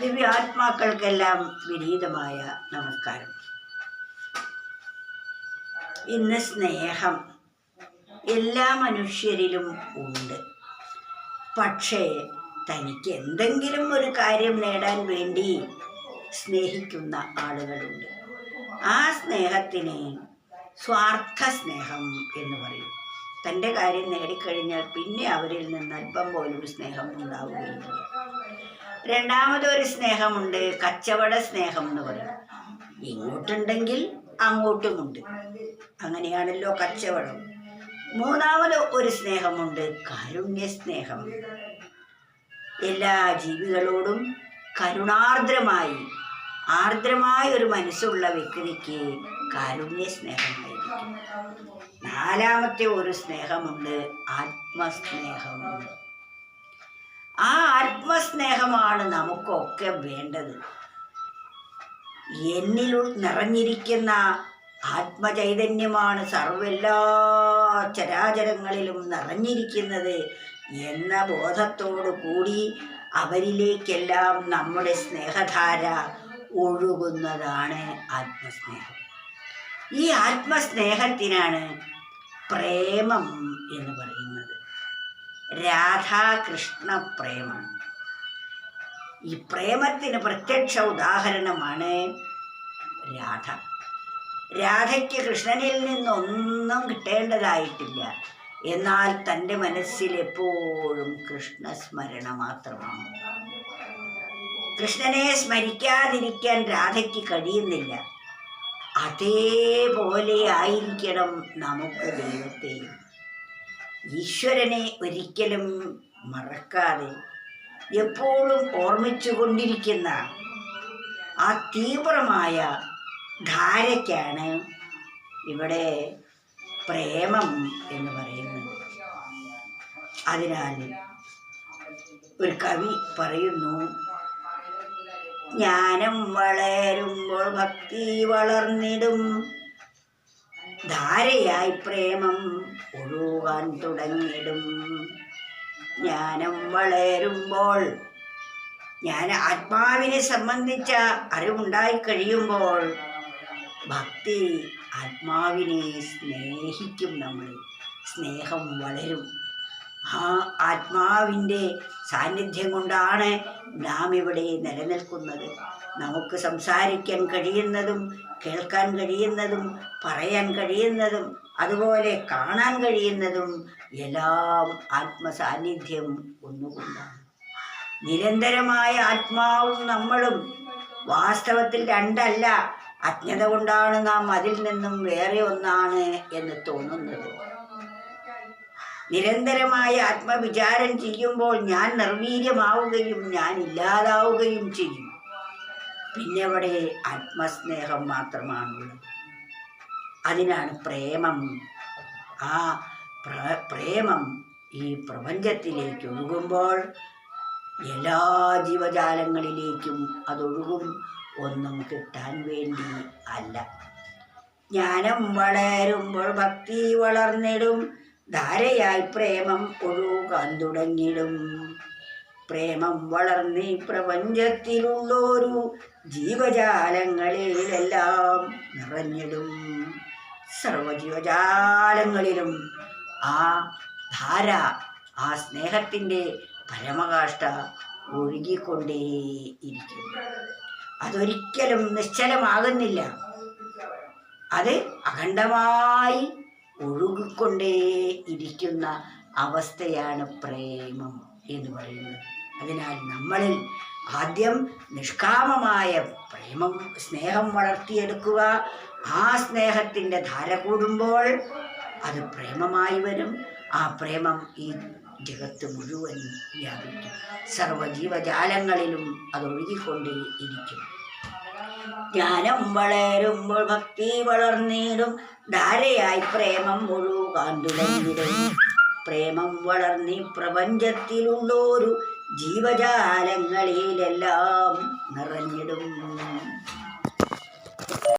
ദിവ്യാത്മാക്കൾക്കെല്ലാം വിനീതമായ നമസ്കാരം. ഇന്ന് സ്നേഹം എല്ലാ മനുഷ്യരിലും ഉണ്ട്. പക്ഷേ തനിക്ക് എന്തെങ്കിലും ഒരു കാര്യം നേടാൻ വേണ്ടി സ്നേഹിക്കുന്ന ആളുകളുണ്ട്. ആ സ്നേഹത്തിന് സ്വാർത്ഥ സ്നേഹം എന്ന് പറയും. തൻ്റെ കാര്യം നേടിക്കഴിഞ്ഞാൽ പിന്നെ അവരിൽ നിന്ന് അല്പം പോലും സ്നേഹം ഉണ്ടാവുകയില്ല. രണ്ടാമതൊരു സ്നേഹമുണ്ട്, കച്ചവട സ്നേഹം എന്ന് പറയും. ഇങ്ങോട്ടുണ്ടെങ്കിൽ അങ്ങോട്ടുമുണ്ട്, അങ്ങനെയാണല്ലോ കച്ചവടം. മൂന്നാമത് ഒരു സ്നേഹമുണ്ട്, കാരുണ്യ സ്നേഹം. എല്ലാ ജീവികളോടും ആർദ്രമായ ഒരു മനസ്സുള്ള വ്യക്തിക്ക് കാരുണ്യ സ്നേഹമായിരിക്കും. നാലാമത്തെ ഒരു സ്നേഹമുണ്ട്, ആത്മസ്നേഹം. ആ ആത്മസ്നേഹമാണ് നമുക്കൊക്കെ വേണ്ടത്. എന്നിൽ നിറഞ്ഞിരിക്കുന്ന ആത്മചൈതന്യമാണ് സർവ്വെല്ലാ ചരാചരങ്ങളിലും നിറഞ്ഞിരിക്കുന്നത് എന്ന ബോധത്തോടു കൂടി അവരിലേക്കെല്ലാം നമ്മുടെ സ്നേഹധാര ഒഴുകുന്നതാണ് ആത്മസ്നേഹം. ഈ ആത്മസ്നേഹത്തിനാണ് പ്രേമം എന്ന് പറയുന്നത്. രാധാകൃഷ്ണ പ്രേമം. ഈ പ്രേമത്തിന് പ്രത്യക്ഷ ഉദാഹരണമാണ് രാധ. രാധയ്ക്ക് കൃഷ്ണനിൽ നിന്നൊന്നും കിട്ടേണ്ടതായിട്ടില്ല. എന്നാൽ തൻ്റെ മനസ്സിൽ എപ്പോഴും കൃഷ്ണസ്മരണ മാത്രമാണ്. കൃഷ്ണനെ സ്മരിക്കാതിരിക്കാൻ രാധയ്ക്ക് കഴിയുന്നില്ല. അതേപോലെ ആയിരിക്കണം നമുക്ക് ദൈവത്തെയും. ഈശ്വരനെ ഒരിക്കലും മറക്കാതെ എപ്പോഴും ഓർമ്മിച്ചു കൊണ്ടിരിക്കുന്ന ആ തീവ്രമായ ധാരയ്ക്കാണ് ഇവിടെ പ്രേമം എന്ന് പറയുന്നത്. അതിനാൽ ഒരു കവി പറയുന്നു, ജ്ഞാനം വളരുമ്പോൾ ഭക്തി വളർന്നിടും, ധാരയായി പ്രേമം ഒഴുകാൻ തുടങ്ങിടും. ജ്ഞാനം വളരുമ്പോൾ, ആത്മാവിനെ സംബന്ധിച്ച അറിവുണ്ടായി കഴിയുമ്പോൾ ഭക്തി ആത്മാവിനെ സ്നേഹിക്കും. നമ്മൾ സ്നേഹം വളരും. ആ ആത്മാവിൻ്റെ സാന്നിധ്യം കൊണ്ടാണ് നാം ഇവിടെ നിലനിൽക്കുന്നത്. നമുക്ക് സംസാരിക്കാൻ കഴിയുന്നതും കേൾക്കാൻ കഴിയുന്നതും പറയാൻ കഴിയുന്നതും അതുപോലെ കാണാൻ കഴിയുന്നതും എല്ലാം ആത്മസാന്നിധ്യം ഒന്നുകൊണ്ടാണ്. നിരന്തരമായ ആത്മാവും നമ്മളും വാസ്തവത്തിൽ രണ്ടല്ല. അജ്ഞത കൊണ്ടാണ് നാം അതിൽ നിന്നും വേറെ ഒന്നാണ് എന്ന് തോന്നുന്നത്. നിരന്തരമായ ആത്മവിചാരം ചെയ്യുമ്പോൾ ഞാൻ നിർവീര്യമാവുകയും ഞാൻ ഇല്ലാതാവുകയും ചെയ്യും. പിന്നെ അവിടെ ആത്മസ്നേഹം മാത്രമാണുള്ളത്. അതിനാണ് പ്രേമം. ആ പ്രേമം ഈ പ്രപഞ്ചത്തിലേക്ക് ഒഴുകുമ്പോൾ എല്ലാ ജീവജാലങ്ങളിലേക്കും അതൊഴുകും. ഒന്നും കിട്ടാൻ വേണ്ടി അല്ല. ജ്ഞാനം വളരുമ്പോൾ ഭക്തി വളർന്നിടും, ധാരയായി പ്രേമം ഒഴുകാൻ തുടങ്ങിടും. പ്രേമം വളർന്ന് പ്രപഞ്ചത്തിലുള്ളൊരു ജീവജാലങ്ങളിലെല്ലാം നിറഞ്ഞിടും. സർവജീവജാലങ്ങളിലും ആ ധാര, ആ സ്നേഹത്തിൻ്റെ പരമകാഷ്ഠ ഒഴുകിക്കൊണ്ടേയിരിക്കും. അതൊരിക്കലും നിശ്ചലമാകുന്നില്ല. അത് അഖണ്ഡമായി ഒഴുകിക്കൊണ്ടേയിരിക്കുന്ന അവസ്ഥയാണ് പ്രേമം എന്ന് പറയുന്നത്. അതിനാൽ നമ്മളിൽ ആദ്യം നിഷ്കാമമായ സ്നേഹം വളർത്തിയെടുക്കുക. ആ സ്നേഹത്തിൻ്റെ ധാര കൂടുമ്പോൾ അത് പ്രേമമായി വരും. ആ പ്രേമം ഈ ജഗത്ത് മുഴുവൻ വ്യാപിക്കും. സർവജീവജാലങ്ങളിലും അതൊഴുകിക്കൊണ്ടേയിരിക്കും. ജ്ഞാനം വളരുമ്പോൾ ഭക്തി വളർന്നിടും, ധാരയായി പ്രേമം ഒഴുകാൻ തുടങ്ങിടും. പ്രേമം വളർന്നി പ്രപഞ്ചത്തിലുള്ളൊരു ജീവജാലങ്ങളിലെല്ലാം നിറഞ്ഞിടും.